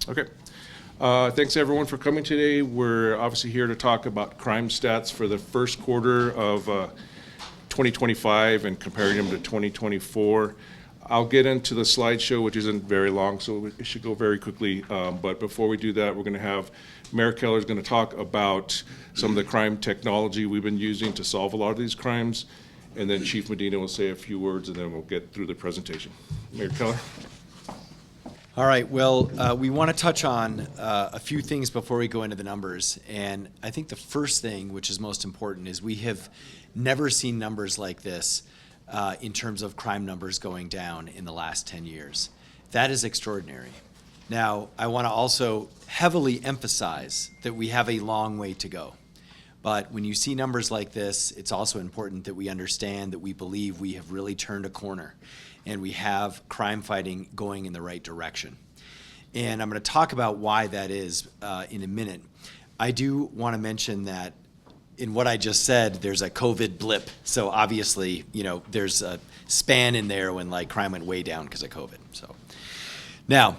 Okay. Thanks everyone for coming today. We're obviously here to talk about crime stats for the first quarter of 2025 and comparing them to 2024. I'll get into the slideshow, which isn't very long, so it should go very quickly. But before we do that, we're going to have Mayor Keller is going to talk about some of the crime technology we've been using to solve a lot of these crimes. And then Chief Medina will say a few words, and then we'll get through the presentation. Mayor Keller. All right, well, we want to touch on a few things before we go into the numbers. And I think the first thing, which is most important, is we have never seen numbers like this in terms of crime numbers going down in the last 10 years. That is extraordinary. Now, I want to also heavily emphasize that we have a long way to go. But when you see numbers like this, it's also important that we understand that we believe we have really turned a corner and we have crime fighting going in the right direction. And I'm going to talk about why that is in a minute. I do want to mention that in what I just said, there's a COVID blip. So obviously, there's a span in there when crime went way down because of COVID. So now,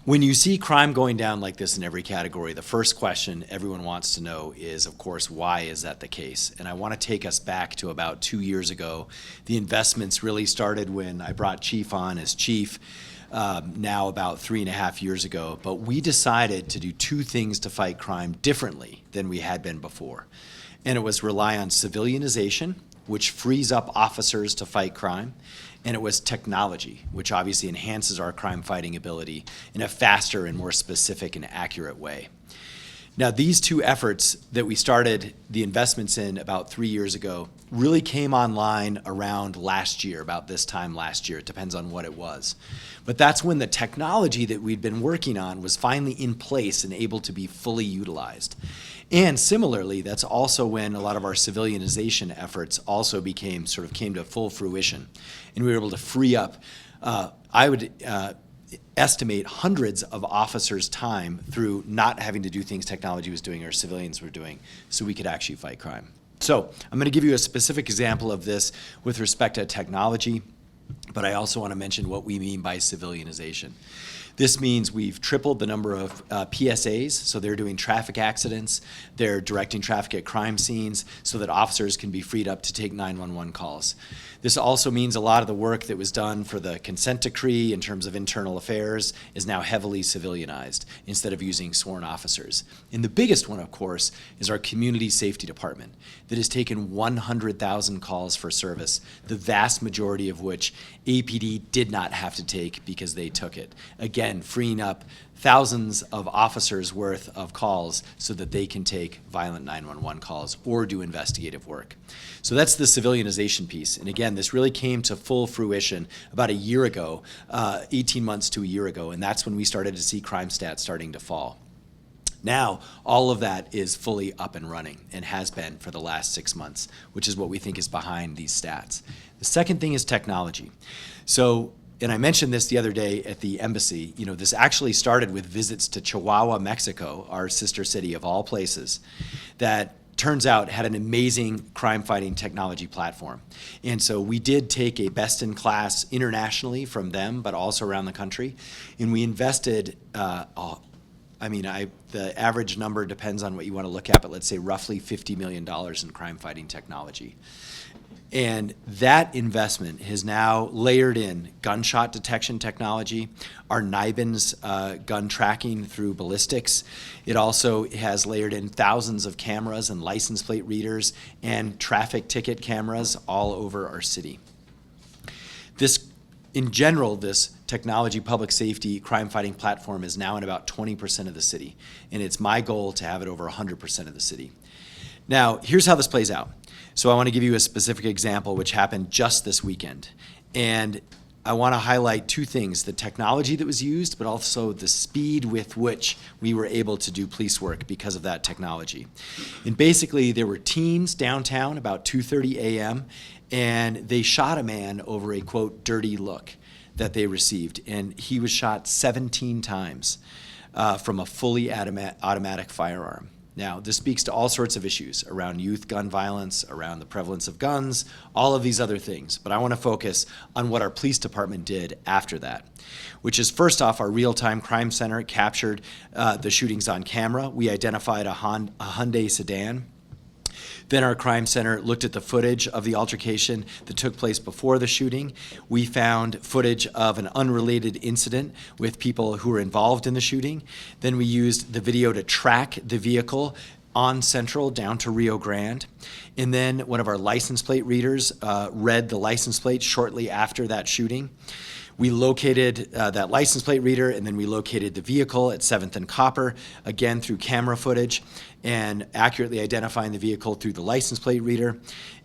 when you see crime going down like this in every category, the first question everyone wants to know is, of course, why is that the case? And I want to take us back to about 2 years ago. The investments really started when I brought Chief on as chief, now about 3.5 years ago. But we decided to do two things to fight crime differently than we had been before. And it was rely on civilianization, which frees up officers to fight crime, and it was technology, which obviously enhances our crime fighting ability in a faster and more specific and accurate way. Now, these two efforts that we started the investments in about 3 years ago really came online around last year, about this time last year. It depends on what it was. But that's when the technology that we'd been working on was finally in place and able to be fully utilized. And similarly, that's also when a lot of our civilianization efforts also came to full fruition. And we were able to free up, I would estimate hundreds of officers' time through not having to do things technology was doing or civilians were doing, so we could actually fight crime. So I'm going to give you a specific example of this with respect to technology, but I also want to mention what we mean by civilianization. This means we've tripled the number of PSAs, so they're doing traffic accidents, they're directing traffic at crime scenes so that officers can be freed up to take 911 calls. This also means a lot of the work that was done for the consent decree in terms of internal affairs is now heavily civilianized instead of using sworn officers. And the biggest one, of course, is our community safety department that has taken 100,000 calls for service, the vast majority of which APD did not have to take because they took it. Again, freeing up thousands of officers worth of calls so that they can take violent 911 calls or do investigative work. So that's the civilianization piece. And again, this really came to full fruition about a year ago, 18 months to a year ago, and that's when we started to see crime stats starting to fall. Now, all of that is fully up and running and has been for the last 6 months, which is what we think is behind these stats. The second thing is technology. And I mentioned this the other day at the embassy, this actually started with visits to Chihuahua, Mexico, our sister city of all places, that turns out had an amazing crime-fighting technology platform. And so we did take a best-in-class internationally from them, but also around the country, and we invested, the average number depends on what you want to look at, but let's say roughly $50 million in crime-fighting technology. And that investment has now layered in gunshot detection technology, our NIBIN's gun tracking through ballistics. It also has layered in thousands of cameras and license plate readers and traffic ticket cameras all over our city. In general, this technology public safety crime fighting platform is now in about 20% of the city, and it's my goal to have it over 100% of the city. Now, here's how this plays out. So I want to give you a specific example which happened just this weekend. And I want to highlight two things, the technology that was used, but also the speed with which we were able to do police work because of that technology. And basically, there were teens downtown about 2:30 a.m., and they shot a man over a, quote, dirty look that they received. And he was shot 17 times from a fully automatic firearm. Now, this speaks to all sorts of issues around youth gun violence, around the prevalence of guns, all of these other things. But I want to focus on what our police department did after that, which is, first off, our real-time crime center captured the shootings on camera. We identified a Hyundai sedan. Then our crime center looked at the footage of the altercation that took place before the shooting. We found footage of an unrelated incident with people who were involved in the shooting. Then we used the video to track the vehicle on Central down to Rio Grande. And then one of our license plate readers read the license plate shortly after that shooting. We located that license plate reader, and then we located the vehicle at 7th and Copper, again through camera footage, and accurately identifying the vehicle through the license plate reader.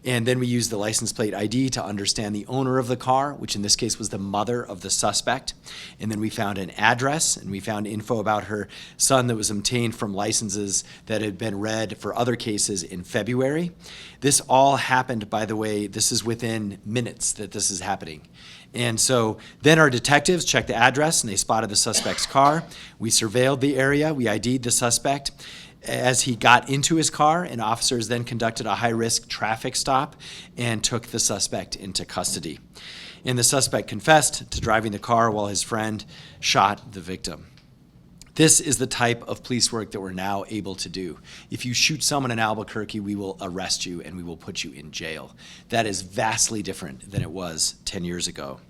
And then we used the license plate ID to understand the owner of the car, which in this case was the mother of the suspect. And then we found an address, and we found info about her son that was obtained from licenses that had been read for other cases in February. This all happened, by the way, this is within minutes that this is happening. And so then our detectives checked the address and they spotted the suspect's car. We surveilled the area, we ID'd the suspect as he got into his car, and officers then conducted a high-risk traffic stop and took the suspect into custody. And the suspect confessed to driving the car while his friend shot the victim. This is the type of police work that we're now able to do. If you shoot someone in Albuquerque, we will arrest you and we will put you in jail. That is vastly different than it was 10 years ago.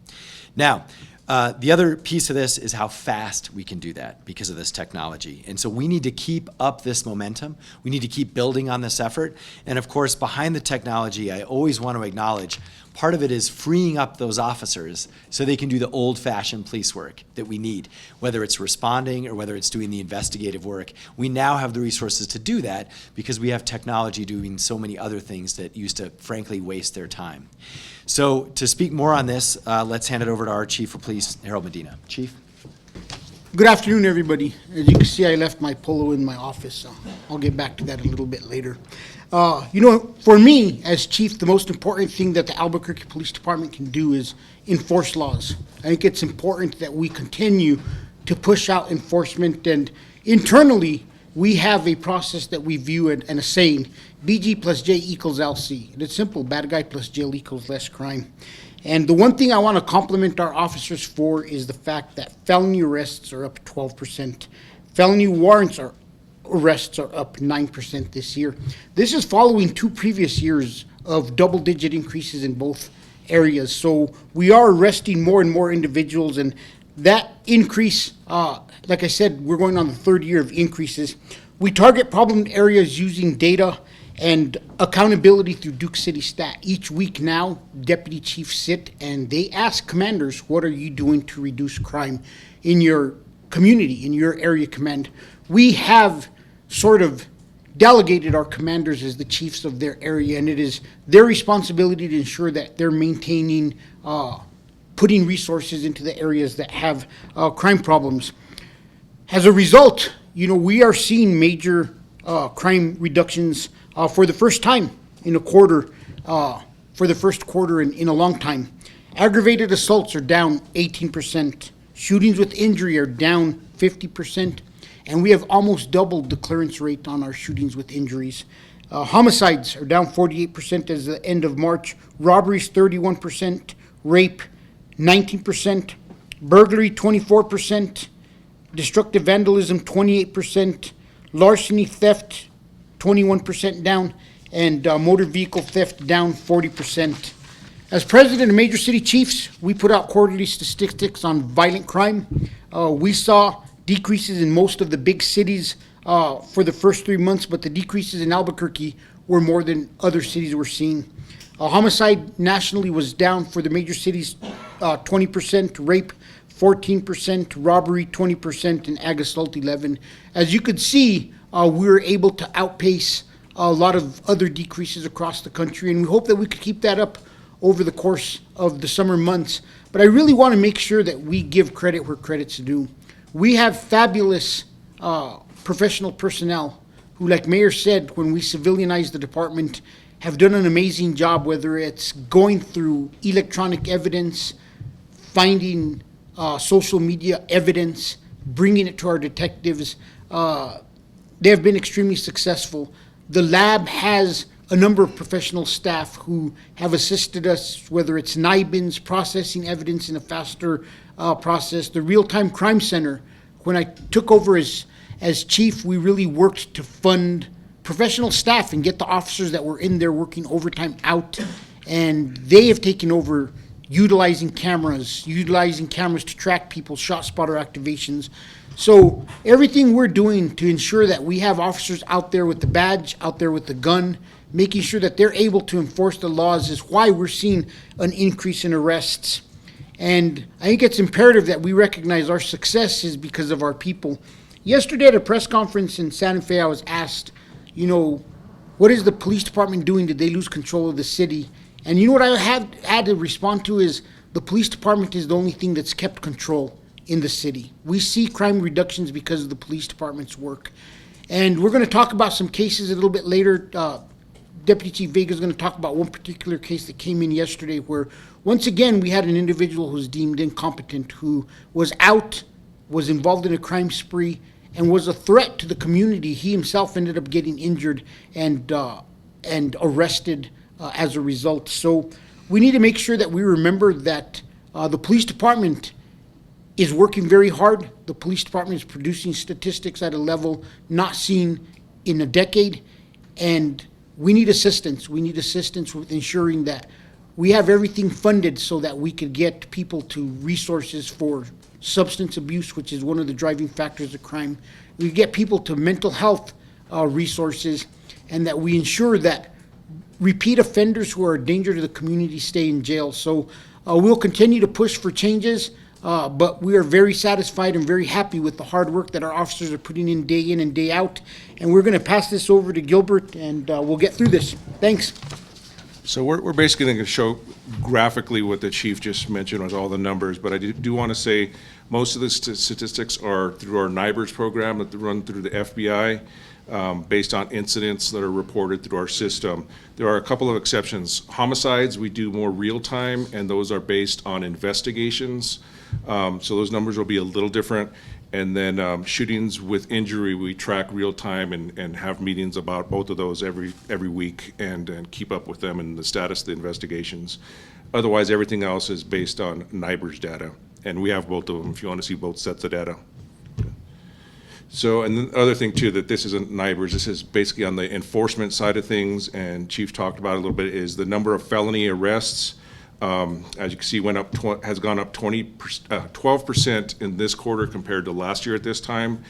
Now, the other piece of this is how fast we can do that because of this technology. And so we need to keep up this momentum. We need to keep building on this effort. And of course, behind the technology, I always want to acknowledge part of it is freeing up those officers so they can do the old-fashioned police work that we need, whether it's responding or whether it's doing the investigative work. We now have the resources to do that because we have technology doing so many other things that used to, frankly, waste their time. So to speak more on this, let's hand it over to our Chief of Police, Harold Medina. Chief? Good afternoon, everybody. As you can see, I left my polo in my office, so I'll get back to that a little bit later. For me, as chief, the most important thing that the Albuquerque Police Department can do is enforce laws. I think it's important that we continue to push out enforcement, and internally, we have a process that we view and a saying, BG plus J equals LC. And it's simple, bad guy plus jail equals less crime. And the one thing I want to compliment our officers for is the fact that felony arrests are up 12%. Felony warrants arrests are up 9% this year. This is following 2 previous years of double-digit increases in both areas. So we are arresting more and more individuals, and that increase, like I said, we're going on the 3rd year of increases. We target problem areas using data and accountability through Duke City Stat. Each week now, deputy chiefs sit and they ask commanders, what are you doing to reduce crime in your community, in your area command? We have sort of delegated our commanders as the chiefs of their area, and it is their responsibility to ensure that they're maintaining, putting resources into the areas that have crime problems. As a result, we are seeing major crime reductions for the first time in a quarter, for the first quarter in a long time. Aggravated assaults are down 18%. Shootings with injury are down 50%. And we have almost doubled the clearance rate on our shootings with injuries. Homicides are down 48% as the end of March. Robberies 31%. Rape 19%. Burglary 24%. Destructive vandalism 28%. Larceny theft 21% down. And motor vehicle theft down 40%. As president of Major City Chiefs, we put out quarterly statistics on violent crime. We saw decreases in most of the big cities for the first 3 months, but the decreases in Albuquerque were more than other cities were seeing. Homicide nationally was down for the major cities 20%, rape 14%, robbery 20%, and ag assault 11%. As you could see, we were able to outpace a lot of other decreases across the country, and we hope that we could keep that up over the course of the summer months. But I really want to make sure that we give credit where credit's due. We have fabulous professional personnel who, like Mayor said, when we civilianized the department, have done an amazing job, whether it's going through electronic evidence, finding social media evidence, bringing it to our detectives, they have been extremely successful. The lab has a number of professional staff who have assisted us, whether it's NIBINs, processing evidence in a faster process, the Real-Time Crime Center. When I took over as chief, we really worked to fund professional staff and get the officers that were in there working overtime out. And they have taken over utilizing cameras to track people's shot spotter activations. So everything we're doing to ensure that we have officers out there with the badge, out there with the gun, making sure that they're able to enforce the laws is why we're seeing an increase in arrests. And I think it's imperative that we recognize our success is because of our people. Yesterday at a press conference in Santa Fe, I was asked, what is the police department doing? Did they lose control of the city? And you know what I had to respond to is the police department is the only thing that's kept control in the city. We see crime reductions because of the police department's work. And we're going to talk about some cases a little bit later. Deputy Chief Vega is going to talk about one particular case that came in yesterday where, once again, we had an individual who was deemed incompetent, who was out, was involved in a crime spree, and was a threat to the community. He himself ended up getting injured and arrested as a result. So we need to make sure that we remember that the police department is working very hard. The police department is producing statistics at a level not seen in a decade, and we need assistance. We need assistance with ensuring that we have everything funded so that we could get people to resources for substance abuse, which is one of the driving factors of crime. We get people to mental health resources, and that we ensure that repeat offenders who are a danger to the community stay in jail. So we'll continue to push for changes. But we are very satisfied and very happy with the hard work that our officers are putting in and day out. And we're going to pass this over to Gilbert, and we'll get through this. Thanks. So we're basically going to show graphically what the chief just mentioned with all the numbers, but I do want to say most of the statistics are through our NIBRS program that run through the FBI, based on incidents that are reported through our system. There are a couple of exceptions. Homicides, we do more real time, and those are based on investigations. So those numbers will be a little different. And then shootings with injury, we track real time and have meetings about both of those every week and keep up with them and the status of the investigations. Otherwise, everything else is based on NIBRS data. And we have both of them if you want to see both sets of data. So, and the other thing too, that this isn't NIBRS, this is basically on the enforcement side of things, and Chief talked about it a little bit, is the number of felony arrests. As you can see, has gone up 12% in this quarter compared to last year at this time.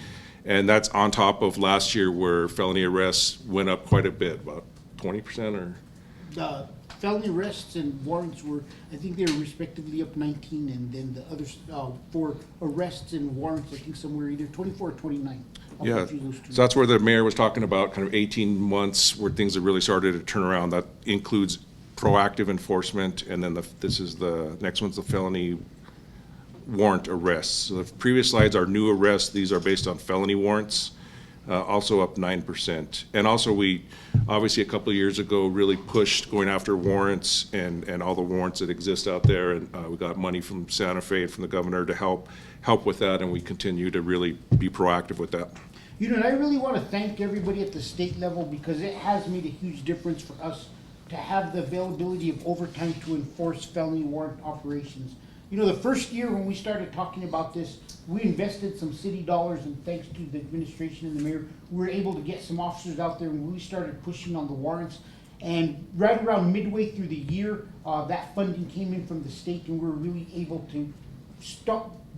And that's on top of last year where felony arrests went up quite a bit, about 20% or? Felony arrests and warrants were, I think they were respectively up 19, and then the others for arrests and warrants, I think somewhere either 24 or 29. Yeah, so that's where the mayor was talking about kind of 18 months where things have really started to turn around. That includes proactive enforcement, and then this is the next one's the felony warrant arrests. So the previous slides are new arrests. These are based on felony warrants, also up 9%. And also we, obviously a couple of years ago, really pushed going after warrants and all the warrants that exist out there. And we got money from Santa Fe, from the governor to help with that, and we continue to really be proactive with that. And I really want to thank everybody at the state level, because it has made a huge difference for us to have the availability of overtime to enforce felony warrant operations. The first year when we started talking about this, we invested some city dollars, and thanks to the administration and the mayor, we were able to get some officers out there, and we started pushing on the warrants. And right around midway through the year, that funding came in from the state, and we were really able to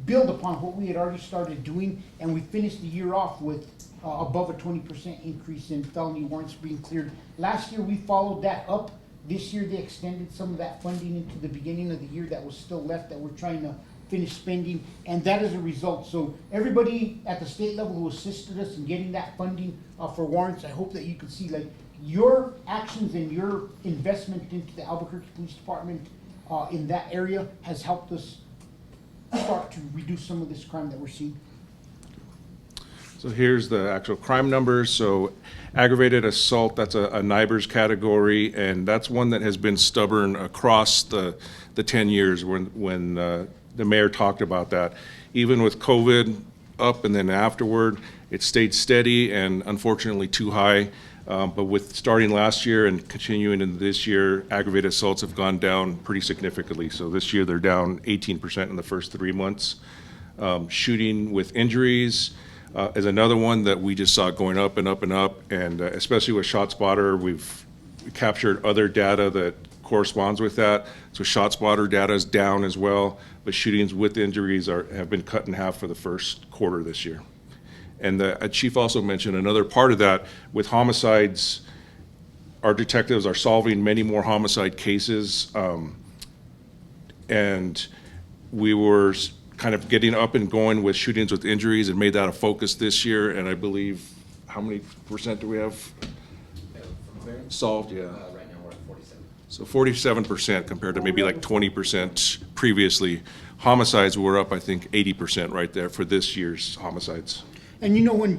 build upon what we had already started doing, and we finished the year off with above a 20% increase in felony warrants being cleared. Last year we followed that up. This year they extended some of that funding into the beginning of the year that was still left, that we're trying to finish spending, and that is a result. So everybody at the state level who assisted us in getting that funding for warrants, I hope that you can see your actions and your investment into the Albuquerque Police Department in that area has helped us start to reduce some of this crime that we're seeing. So here's the actual crime numbers. So aggravated assault, that's a NIBRS category, and that's one that has been stubborn across the 10 years when the mayor talked about that. Even with COVID, up, and then afterward, it stayed steady and unfortunately too high. But with starting last year and continuing into this year, aggravated assaults have gone down pretty significantly. So this year, they're down 18% in the first 3 months. Shooting with injuries is another one that we just saw going up and up and up, and especially with ShotSpotter, we've captured other data that corresponds with that. So ShotSpotter data is down as well, but shootings with injuries have been cut in half for the first quarter this year. And the chief also mentioned another part of that with homicides. Our detectives are solving many more homicide cases, and we were kind of getting up and going with shootings with injuries and made that a focus this year. And I believe, how many percent do we have solved? Yeah. Right now we're at 47. So 47% compared to maybe like 20% previously. Homicides were up, I think, 80% right there for this year's homicides. And when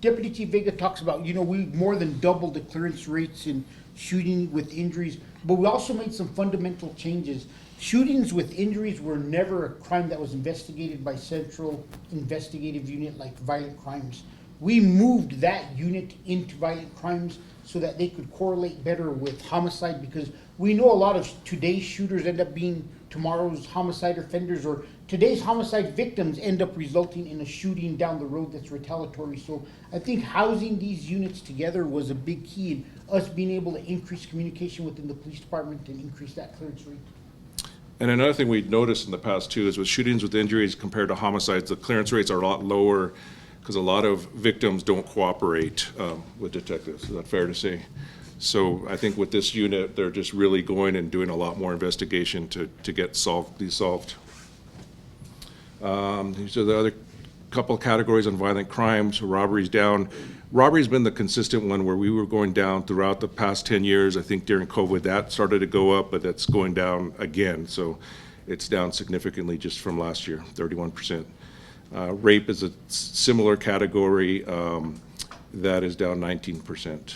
Deputy Chief Vega talks about, we more than doubled the clearance rates in shooting with injuries, but we also made some fundamental changes. Shootings with injuries were never a crime that was investigated by Central Investigative Unit like violent crimes. We moved that unit into violent crimes so that they could correlate better with homicide, because we know a lot of today's shooters end up being tomorrow's homicide offenders, or today's homicide victims end up resulting in a shooting down the road that's retaliatory. So I think housing these units together was a big key in us being able to increase communication within the police department and increase that clearance rate. And another thing we noticed in the past too is with shootings with injuries compared to homicides, the clearance rates are a lot lower because a lot of victims don't cooperate with detectives. Is that fair to say? So I think with this unit, they're just really going and doing a lot more investigation to get these solved. These are the other couple categories on violent crimes. Robberies down. Robbery's been the consistent one where we were going down throughout the past 10 years. I think during COVID that started to go up, but that's going down again. So it's down significantly just from last year, 31%. Rape is a similar category. That is down 19%.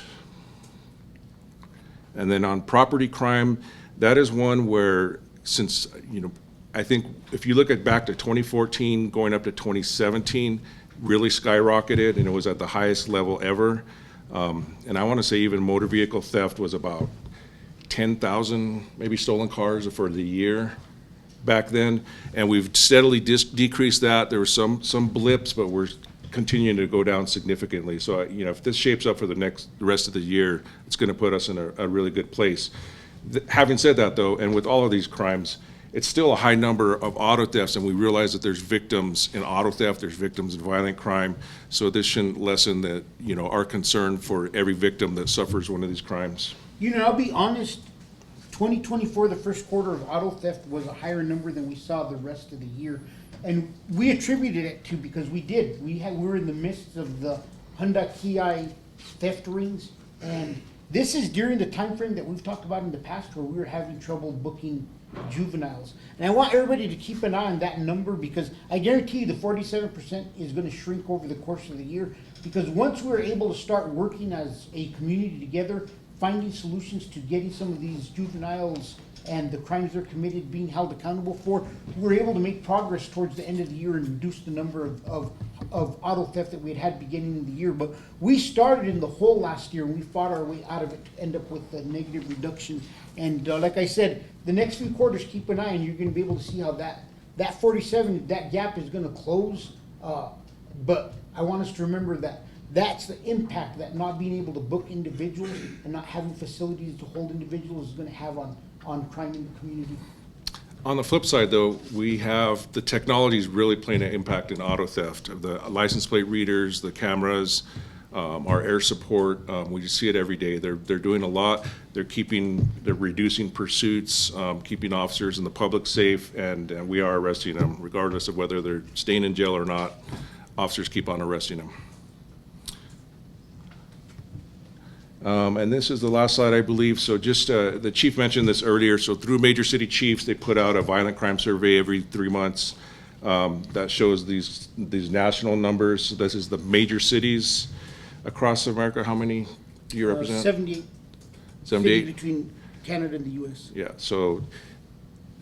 And then on property crime, that is one where, since, I think if you look at back to 2014 going up to 2017, really skyrocketed, and it was at the highest level ever. And I want to say even motor vehicle theft was about 10,000 maybe stolen cars for the year back then, and we've steadily decreased that. There were some blips, but we're continuing to go down significantly. So if this shapes up for the rest of the year, it's going to put us in a really good place. Having said that, though, and with all of these crimes, it's still a high number of auto thefts, and we realize that there's victims in auto theft, there's victims in violent crime. So this shouldn't lessen that our concern for every victim that suffers one of these crimes. I'll be honest. 2024, the first quarter of auto theft was a higher number than we saw the rest of the year. And we attributed it to, because we were in the midst of the Honda Kia theft rings, and this is during the time frame that we've talked about in the past where we were having trouble booking juveniles. And I want everybody to keep an eye on that number, because I guarantee you the 47% is going to shrink over the course of the year, because once we're able to start working as a community together, finding solutions to getting some of these juveniles and the crimes they're committed being held accountable for, we're able to make progress towards the end of the year and reduce the number of auto theft that we had beginning of the year. But we started in the hole last year and we fought our way out of it to end up with a negative reduction. And like I said, the next few quarters, keep an eye, and you're going to be able to see how that 47, that gap is going to close. But I want us to remember that that's the impact that not being able to book individuals and not having facilities to hold individuals is going to have on crime in the community. On the flip side, though, we have the technology is really playing an impact in auto theft. The license plate readers, the cameras, our air support, we just see it every day. They're doing a lot. They're reducing pursuits, keeping officers and the public safe, and we are arresting them regardless of whether they're staying in jail or not. Officers keep on arresting them. And this is the last slide, I believe. So just the chief mentioned this earlier. So through major city chiefs, they put out a violent crime survey every 3 months that shows these national numbers. So this is the major cities across America. How many do you represent? 78. 78? Between Canada and the U.S. Yeah. So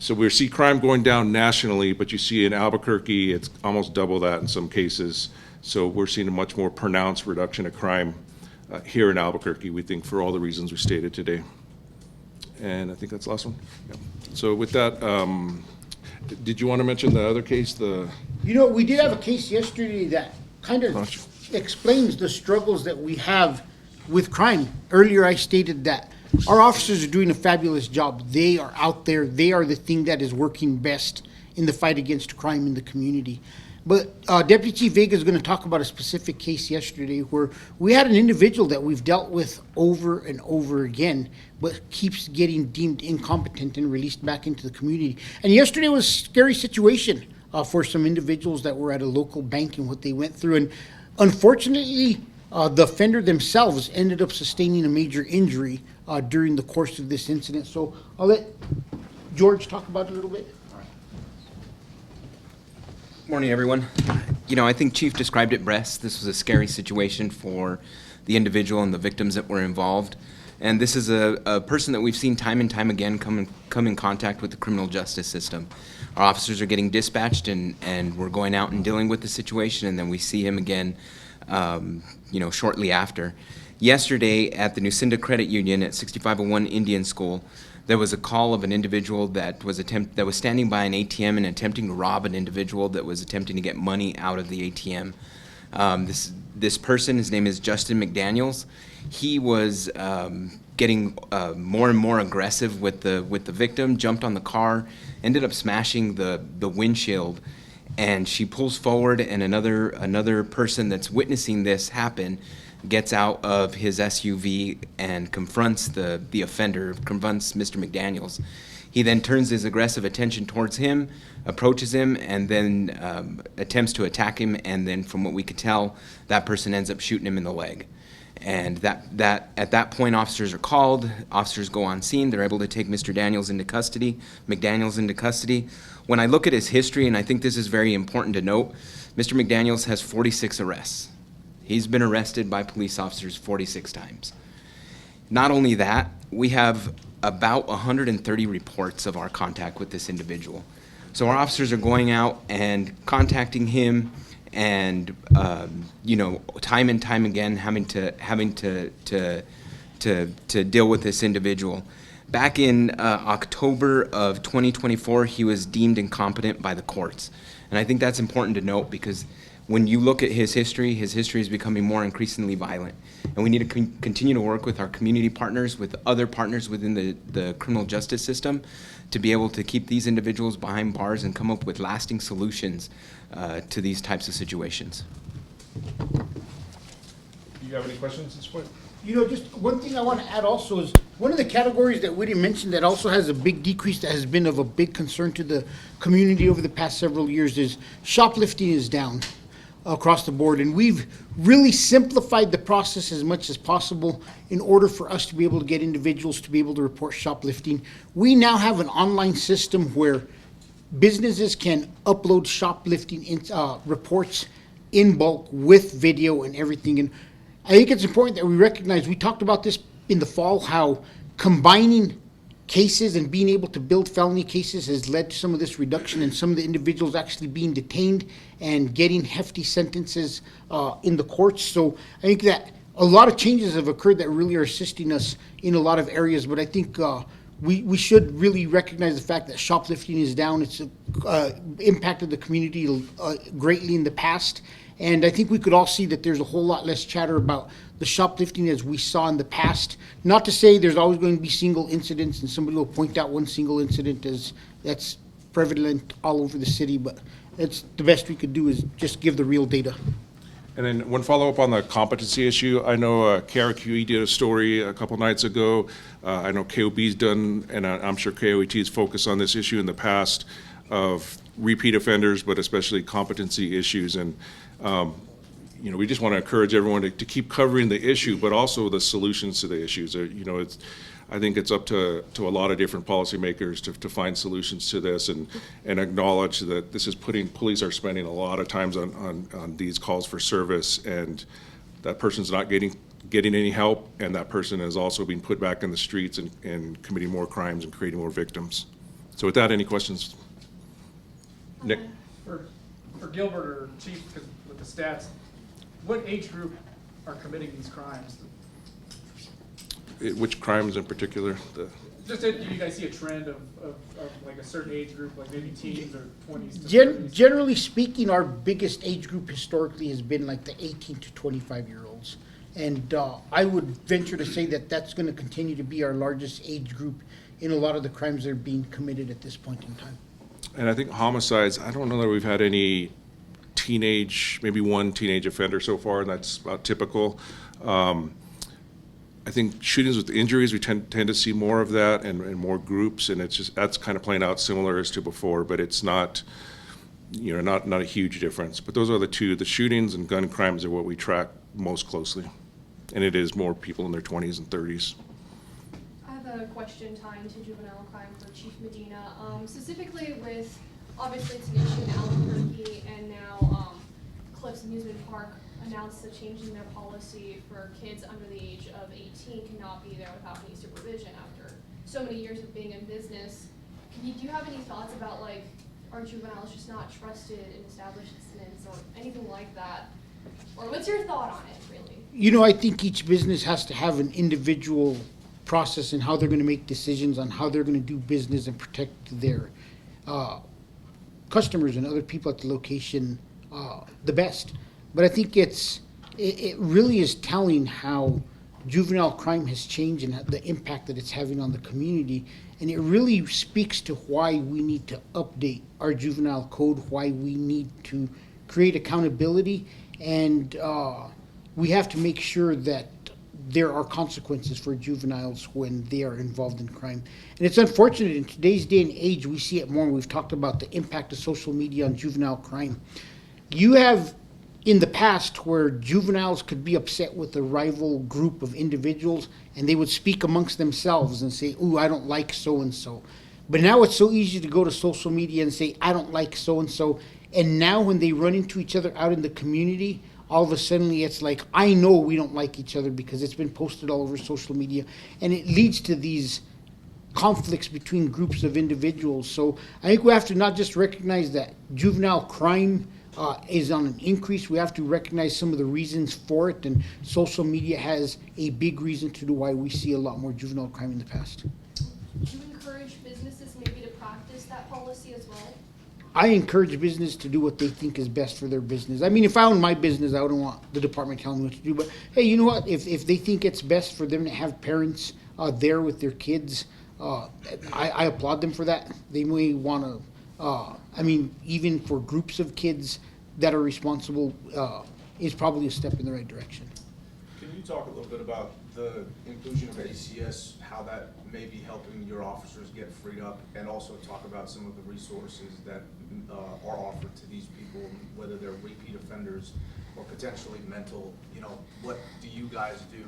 So we see crime going down nationally, but you see in Albuquerque, it's almost double that in some cases. So we're seeing a much more pronounced reduction of crime here in Albuquerque, we think, for all the reasons we stated today. And I think that's the last one. Yeah. So with that, did you want to mention the other case, the? You know, we did have a case yesterday that kind of explains the struggles that we have with crime. Earlier, I stated that our officers are doing a fabulous job. They are out there. They are the thing that is working best in the fight against crime in the community. But Deputy Chief Vega is going to talk about a specific case yesterday where we had an individual that we've dealt with over and over again, but keeps getting deemed incompetent and released back into the community. And yesterday was a scary situation for some individuals that were at a local bank and what they went through. And unfortunately, the offender themselves ended up sustaining a major injury during the course of this incident. So I'll let George talk about it a little bit. Morning, everyone. You know, I think Chief described it best. This was a scary situation for the individual and the victims that were involved. And this is a person that we've seen time and time again come in contact with the criminal justice system. Our officers are getting dispatched and we're going out and dealing with the situation, and then we see him again, you know, shortly after. Yesterday at the Nucinda Credit Union at 6501 Indian School, there was a call of an individual that was standing by an ATM and attempting to rob an individual that was attempting to get money out of the ATM. This person, his name is Justin McDaniels. He was getting more and more aggressive with the victim. Jumped on the car, ended up smashing the windshield, and she pulls forward, and another person that's witnessing this happen gets out of his SUV and confronts the offender, confronts Mr. McDaniels. He then turns his aggressive attention towards him, approaches him, and then attempts to attack him, and then from what we could tell, that person ends up shooting him in the leg. And that at that point, officers are called, officers go on scene, they're able to take Mr. McDaniels into custody. When I look at his history, and I think this is very important to note, Mr. McDaniels has 46 arrests. He's been arrested by police officers 46 times. Not only that, we have about 130 reports of our contact with this individual. So our officers are going out and contacting him, and you know, time and time again having to deal with this individual. Back in October of 2024, he was deemed incompetent by the courts, and I think that's important to note because when you look at his history is becoming more increasingly violent. And we need to continue to work with our community partners, with other partners within the criminal justice system, to be able to keep these individuals behind bars and come up with lasting solutions to these types of situations. Do you have any questions at this point? You know, just one thing I want to add also is one of the categories that Woody mentioned that also has a big decrease that has been of a big concern to the community over the past several years is shoplifting is down across the board, and we've really simplified the process as much as possible in order for us to be able to get individuals to be able to report shoplifting. We now have an online system where businesses can upload shoplifting reports in bulk with video and everything. And I think it's important that we recognize, we talked about this in the fall, how combining cases and being able to build felony cases has led to some of this reduction and some of the individuals actually being detained and getting hefty sentences in the courts. So I think that a lot of changes have occurred that really are assisting us in a lot of areas, but I think we should really recognize the fact that shoplifting is down. It's impacted the community greatly in the past, and I think we could all see that there's a whole lot less chatter about the shoplifting as we saw in the past. Not to say there's always going to be single incidents and somebody will point out one single incident as that's prevalent all over the city, but it's the best we could do is just give the real data. And then one follow-up on the competency issue. I know KRQE did a story a couple nights ago. I know KOB's done, and I'm sure KOET has focused on this issue in the past of repeat offenders, but especially competency issues. And you know, we just want to encourage everyone to keep covering the issue, but also the solutions to the issues. You know, I think it's up to a lot of different policymakers to find solutions to this and acknowledge that this is police are spending a lot of times on these calls for service, and that person's not getting any help, and that person is also being put back in the streets and committing more crimes and creating more victims. So with that, any questions? Nick? For Gilbert or Chief, 'cause with the stats, what age group are committing these crimes? Which crimes in particular? Just, do you guys see a trend of like a certain age group, like maybe teens or 20s to 30s? Generally speaking, our biggest age group historically has been like the 18 to 25-year-olds. And I would venture to say that that's going to continue to be our largest age group in a lot of the crimes that are being committed at this point in time. And I think homicides, I don't know that we've had any teenage, maybe one teenage offender so far, and that's about typical. I think shootings with injuries, we tend to see more of that and more groups, and it's just, that's kind of playing out similar as to before, but it's not, not a huge difference. But those are the two, the shootings and gun crimes are what we track most closely. And it is more people in their 20s and 30s. I have a question tying to juvenile crime for Chief Medina. Specifically with, obviously it's an issue in Albuquerque, and now Cliffs Amusement Park announced a change in their policy for kids under the age of 18 cannot be there without any supervision after so many years of being in business. Do you have any thoughts about, like, are juveniles just not trusted in establishments or anything like that? Or what's your thought on it, really? I think each business has to have an individual process in how they're going to make decisions on how they're going to do business and protect their customers and other people at the location the best. But I think it really is telling how juvenile crime has changed and the impact that it's having on the community. And it really speaks to why we need to update our juvenile code, why we need to create accountability, and we have to make sure that there are consequences for juveniles when they are involved in crime. And it's unfortunate in today's day and age, we see it more, and we've talked about the impact of social media on juvenile crime. You have in the past where juveniles could be upset with a rival group of individuals and they would speak amongst themselves and say, "Ooh, I don't like so-and-so." But now it's so easy to go to social media and say, "I don't like so-and-so." And now when they run into each other out in the community, all of a sudden it's like, I know we don't like each other because it's been posted all over social media. And it leads to these conflicts between groups of individuals. So I think we have to not just recognize that juvenile crime is on an increase. We have to recognize some of the reasons for it, and social media has a big reason to do why we see a lot more juvenile crime in the past. Do you encourage businesses maybe to practice that policy as well? I encourage business to do what they think is best for their business. I mean, if I own my business, I wouldn't want the department telling me what to do. But hey, you know what? If they think it's best for them to have parents there with their kids, I applaud them for that. They may want to, even for groups of kids that are responsible, is probably a step in the right direction. Can you talk a little bit about the inclusion of ACS, how that may be helping your officers get freed up, and also talk about some of the resources that are offered to these people, whether they're repeat offenders or potentially mental, what do you guys do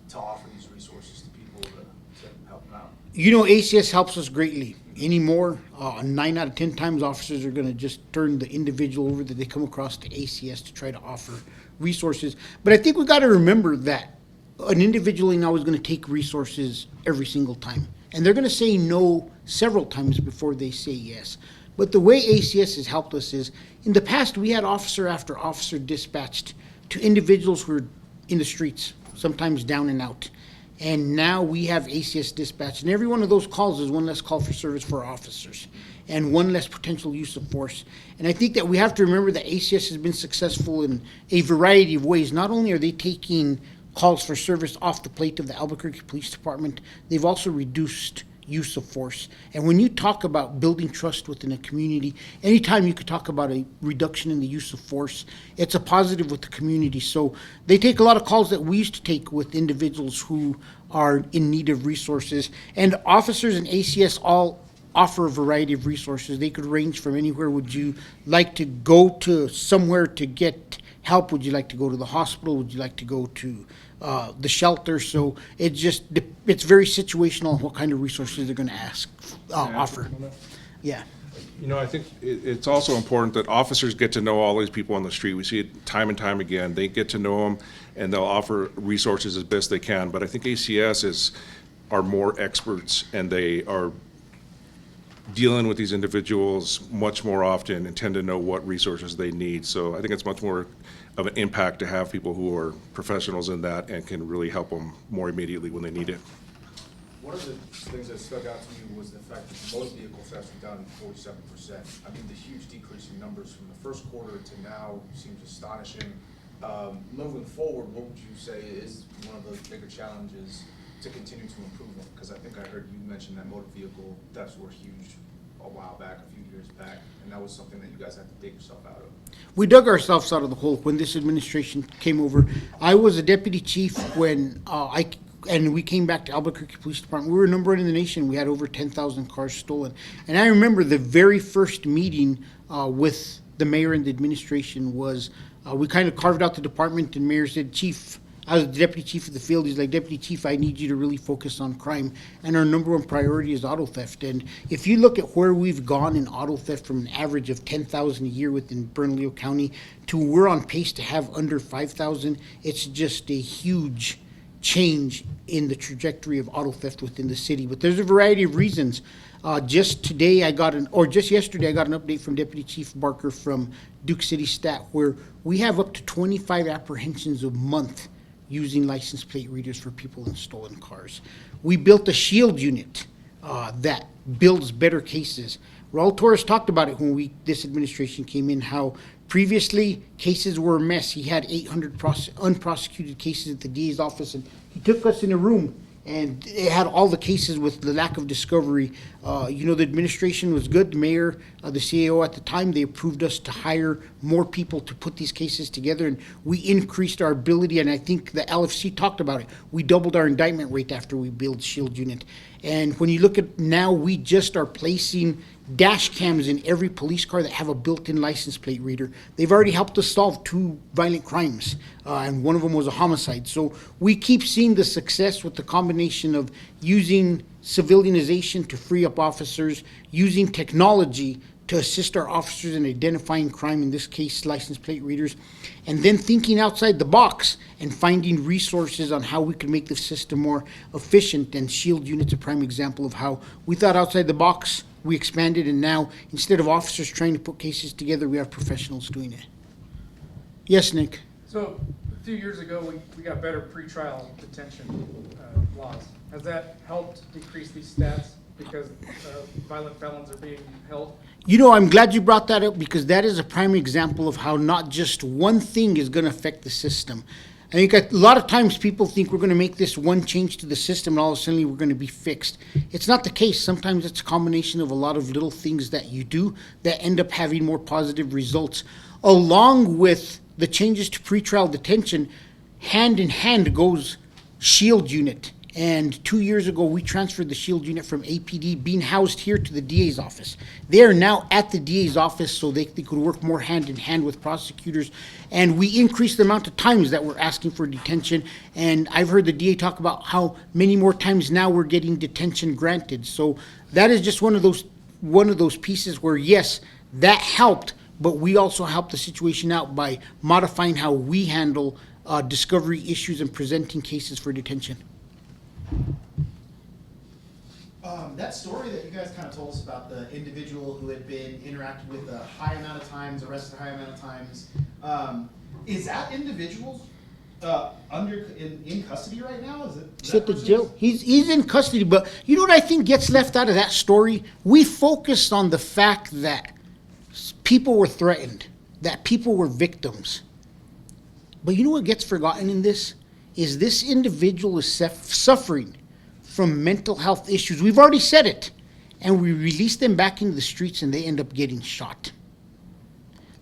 to offer these resources to people to help them out? ACS helps us greatly. Anymore, 9 out of 10 times officers are going to just turn the individual over that they come across to ACS to try to offer resources. But I think we got to remember that an individual now is going to take resources every single time. And they're going to say no several times before they say yes. But the way ACS has helped us is, in the past, we had officer after officer dispatched to individuals who were in the streets, sometimes down and out. And now we have ACS dispatch, and every one of those calls is one less call for service for our officers and one less potential use of force. And I think that we have to remember that ACS has been successful in a variety of ways. Not only are they taking calls for service off the plate of the Albuquerque Police Department, they've also reduced use of force. And when you talk about building trust within a community, anytime you could talk about a reduction in the use of force, it's a positive with the community. So they take a lot of calls that we used to take with individuals who are in need of resources. And officers and ACS all offer a variety of resources. They could range from anywhere. Would you like to go to somewhere to get help? Would you like to go to the hospital? Would you like to go to the shelter? So it's very situational on what kind of resources they're going to offer. Yeah. I think it's also important that officers get to know all these people on the street. We see it time and time again. They get to know them, and they'll offer resources as best they can. But I think ACS are more experts, and they are dealing with these individuals much more often and tend to know what resources they need. So I think it's much more of an impact to have people who are professionals in that and can really help them more immediately when they need it. One of the things that stuck out to me was the fact that most vehicle thefts were down 47%. I mean, the huge decrease in numbers from the first quarter to now seems astonishing. Moving forward, what would you say is one of the bigger challenges to continue to improve on? Because I think I heard you mention that motor vehicle thefts were huge a while back, a few years back, and that was something that you guys had to dig yourself out of. We dug ourselves out of the hole when this administration came over. I was a deputy chief when and we came back to Albuquerque Police Department. We were number one in the nation. We had over 10,000 cars stolen. And I remember the very first meeting with the mayor and the administration was, we kind of carved out the department, and mayor said, Chief, I was the deputy chief of the field. He's like, Deputy Chief, I need you to really focus on crime. And our number one priority is auto theft. And if you look at where we've gone in auto theft from an average of 10,000 a year within Bernalillo County to we're on pace to have under 5,000, it's just a huge change in the trajectory of auto theft within the city. But there's a variety of reasons. Just yesterday, I got an update from Deputy Chief Barker from Duke City Stat, where we have up to 25 apprehensions a month using license plate readers for people in stolen cars. We built a shield unit that builds better cases. Raul Torres talked about it when this administration came in, how previously cases were a mess. He had 800 unprosecuted cases at the DA's office, and he took us in a room and it had all the cases with the lack of discovery. The administration was good. The mayor, the CAO at the time, they approved us to hire more people to put these cases together, and we increased our ability, and I think the LFC talked about it. We doubled our indictment rate after we built Shield Unit. And when you look at now, we just are placing dash cams in every police car that have a built-in license plate reader. They've already helped us solve 2 violent crimes, and one of them was a homicide. So we keep seeing the success with the combination of using civilianization to free up officers, using technology to assist our officers in identifying crime, in this case license plate readers, and then thinking outside the box and finding resources on how we can make the system more efficient. And Shield Unit's a prime example of how we thought outside the box, we expanded, and now instead of officers trying to put cases together, we have professionals doing it. Yes, Nick? So a few years ago, we got better pretrial detention laws. Has that helped decrease these stats because violent felons are being held? I'm glad you brought that up, because that is a prime example of how not just one thing is going to affect the system. I think a lot of times people think we're going to make this one change to the system and all of a sudden we're going to be fixed. It's not the case. Sometimes it's a combination of a lot of little things that you do that end up having more positive results. Along with the changes to pretrial detention, hand in hand goes Shield Unit. And 2 years ago, we transferred the Shield Unit from APD being housed here to the DA's office. They are now at the DA's office so they could work more hand in hand with prosecutors. And we increased the amount of times that we're asking for detention. And I've heard the DA talk about how many more times now we're getting detention granted. So that is just one of those pieces where, yes, that helped, but we also helped the situation out by modifying how we handle discovery issues and presenting cases for detention. That story that you guys kind of told us about the individual who had been interacted with a high amount of times, arrested a high amount of times, is that individual in custody right now? He's at the jail. He's in custody, but you know what I think gets left out of that story? We focused on the fact that people were threatened, that people were victims. But you know what gets forgotten in this? Is this individual is suffering from mental health issues. We've already said it. And we release them back into the streets and they end up getting shot.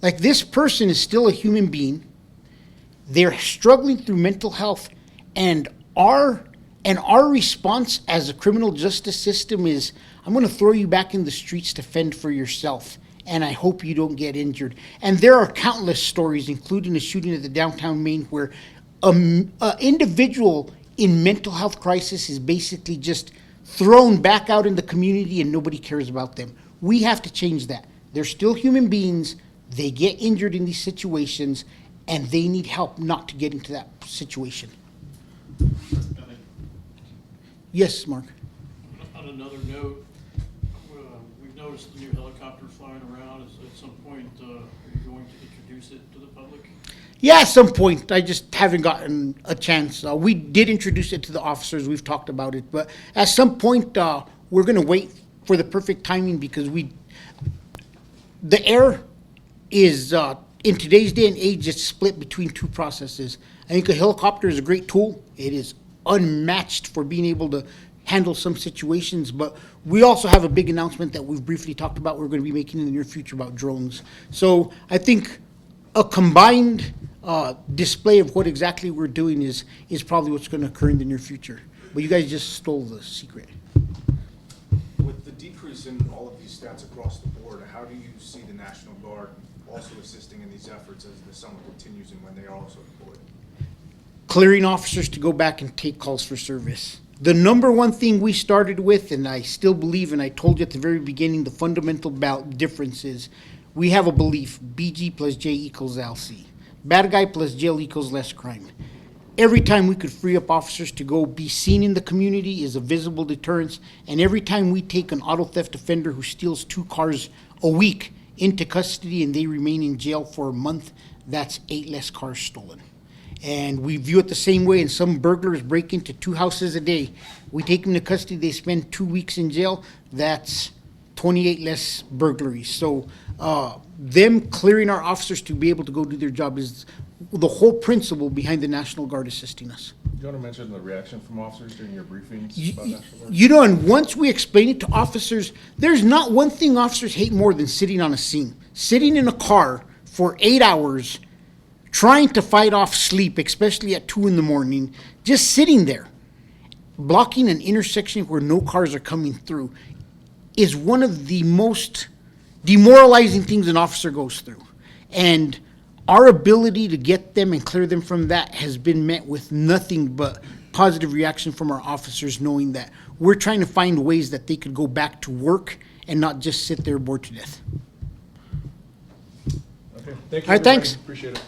Like, this person is still a human being. They're struggling through mental health. And our response as a criminal justice system is, I'm going to throw you back in the streets to fend for yourself. And I hope you don't get injured. And there are countless stories, including a shooting at the downtown Maine, where an individual in mental health crisis is basically just thrown back out in the community and nobody cares about them. We have to change that. They're still human beings. They get injured in these situations and they need help not to get into that situation. Yes, Mark. On another note, we've noticed the new helicopter flying around. At some point, are you going to introduce it to the public? Yeah, at some point. I just haven't gotten a chance. We did introduce it to the officers. We've talked about it, but at some point, we're going to wait for the perfect timing because the air is in today's day and age, it's split between two processes. I think a helicopter is a great tool. It is unmatched for being able to handle some situations, but we also have a big announcement that we've briefly talked about we're going to be making in the near future about drones. So I think a combined display of what exactly we're doing is probably what's going to occur in the near future. But you guys just stole the secret. With the decrease in all of these stats across the board, how do you see the National Guard also assisting in these efforts as the summer continues and when they are also deployed? Clearing officers to go back and take calls for service. The number one thing we started with, and I still believe, and I told you at the very beginning, the fundamental difference is we have a belief, BG plus J equals LC. Bad guy plus jail equals less crime. Every time we could free up officers to go be seen in the community is a visible deterrence, and every time we take an auto theft offender who steals 2 cars a week into custody and they remain in jail for a month, that's 8 less cars stolen. And we view it the same way, and some burglars break into 2 houses a day. We take them to custody, they spend 2 weeks in jail, that's 28 less burglaries. So them clearing our officers to be able to go do their job is the whole principle behind the National Guard assisting us. Do you want to mention the reaction from officers during your briefings about National Guard? You know, and once we explain it to officers, there's not one thing officers hate more than sitting on a scene. Sitting in a car for 8 hours, trying to fight off sleep, especially at 2 in the morning, just sitting there, blocking an intersection where no cars are coming through, is one of the most demoralizing things an officer goes through. And our ability to get them and clear them from that has been met with nothing but positive reaction from our officers, knowing that we're trying to find ways that they could go back to work and not just sit there bored to death. Okay, thank you. All right, everybody. thanks. Appreciate it.